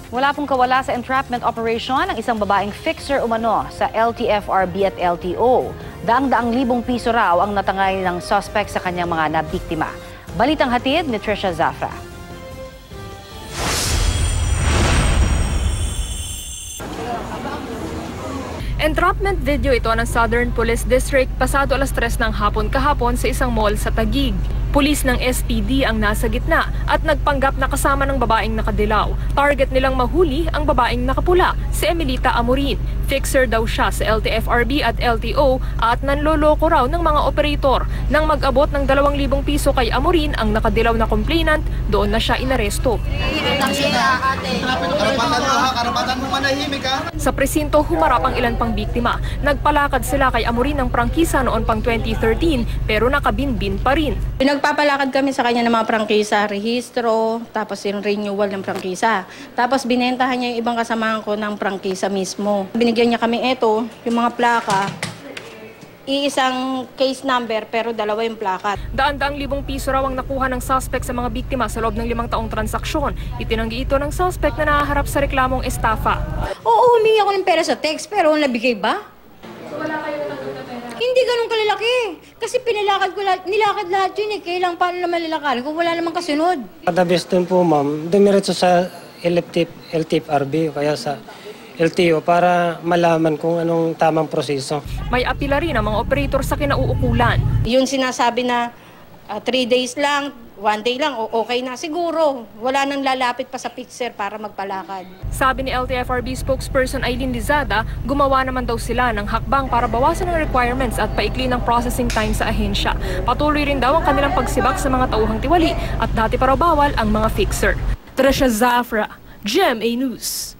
Wala pong kawala sa entrapment operation ang isang babaeng fixer umano sa LTFRB at LTO. Daang-daang libong piso raw ang natangay ng suspect sa kanyang mga nabiktima. Balitang hatid ni Trisha Zafra. Entrapment video ito ng Southern Police District pasado alas 3 ng hapon kahapon sa isang mall sa Taguig. Pulis ng SPD ang nasa gitna at nagpanggap na kasama ng babaeng nakadilaw. Target nilang mahuli ang babaeng nakapula, si Emelita Amorin. Fixer daw siya sa LTFRB at LTO at nanloloko raw ng mga operator. Nang mag-abot ng 2,000 piso kay Amorin ang nakadilaw na complainant, doon na siya inaresto. Sa presinto, humarap ang ilan pang biktima. Nagpalakad sila kay Amorin ng prangkisa noon pang 2013 pero nakabinbin pa rin. Pinagpapalakad kami sa kanya ng mga prangkisa, rehistro, tapos yung renewal ng prangkisa. Tapos binentahan niya yung ibang kasamahan ko ng prangkisa mismo. Binigyan niya kami ito, yung mga plaka, iisang case number pero dalawa yung plaka. Daan-daang libong piso raw ang nakuha ng suspect sa mga biktima sa loob ng 5 taong transaksyon. Itinanggi ito ng suspect na nahaharap sa reklamong estafa. Oo, humingi ako ng pera sa text pero nabigay ba? Wala kayo natanggap na pera? Hindi ganun kalalaki. Kasi pinilakad ko lahat, nilakad lahat yun eh. Kailang paano naman nilakarin kung wala namang kasunod. The best dun po ma'am, dumiretso sa LTFRB o kaya sa LTO para malaman kung anong tamang proseso. May apila rin ang mga operator sa kinauukulan. Yung sinasabi na 3 days lang, 1 day lang, okay na siguro. Wala nang lalapit pa sa fixer para magpalakad. Sabi ni LTFRB spokesperson Aileen Lizada, gumawa naman daw sila ng hakbang para bawasan ang requirements at paikli ng processing time sa ahensya. Patuloy rin daw ang kanilang pagsibak sa mga tauhang tiwali at dati pa raw bawal ang mga fixer. Trisha Zafra, GMA News.